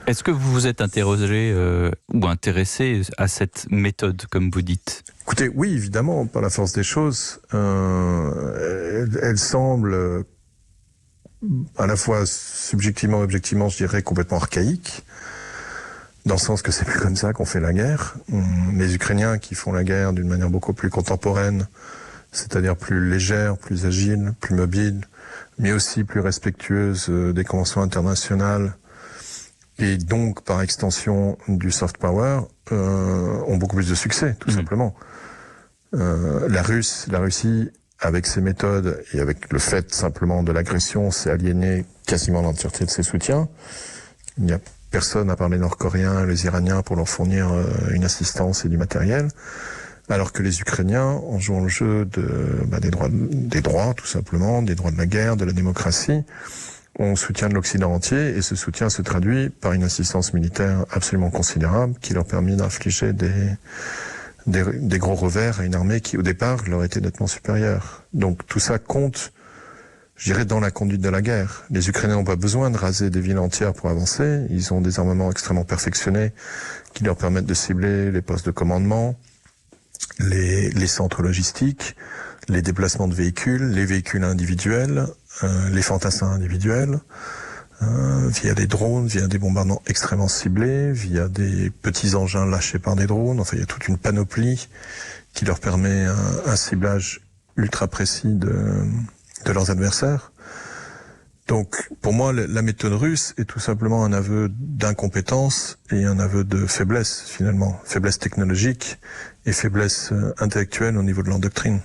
Est-ce que vous vous êtes interrogé ou intéressé à cette méthode, comme vous dites? Écoutez, oui, évidemment, par la force des choses, elle semble à la fois subjectivement et objectivement, je dirais, complètement archaïque, dans le sens que c'est plus comme ça qu'on fait la guerre. Les Ukrainiens qui font la guerre d'une manière beaucoup plus contemporaine, c'est-à-dire plus légère, plus agile, plus mobile, mais aussi plus respectueuse des conventions internationales, et donc par extension du soft power, ont beaucoup plus de succès, tout simplement. La Russie, avec ses méthodes et avec le fait simplement de l'agression, s'est aliénée quasiment l'entièreté de ses soutiens. Il n'y a personne à part les Nord-Coréens et les Iraniens pour leur fournir une assistance et du matériel. Alors que les Ukrainiens, en jouant le jeu des droits, tout simplement, des droits de la guerre, de la démocratie, on soutient de l'Occident entier, et ce soutien se traduit par une assistance militaire absolument considérable qui leur permet d'infliger des gros revers à une armée qui, au départ, leur était nettement supérieure. Donc tout ça compte, je dirais, dans la conduite de la guerre. Les Ukrainiens n'ont pas besoin de raser des villes entières pour avancer. Ils ont des armements extrêmement perfectionnés qui leur permettent de cibler les postes de commandement, les centres logistiques, les déplacements de véhicules, les véhicules individuels, les fantassins individuels, via des drones, via des bombardements extrêmement ciblés, via des petits engins lâchés par des drones. Enfin, il y a toute une panoplie qui leur permet un ciblage ultra précis de leurs adversaires. Donc, pour moi, la méthode russe est tout simplement un aveu d'incompétence et un aveu de faiblesse, finalement. Faiblesse technologique et faiblesse intellectuelle au niveau de leur doctrine.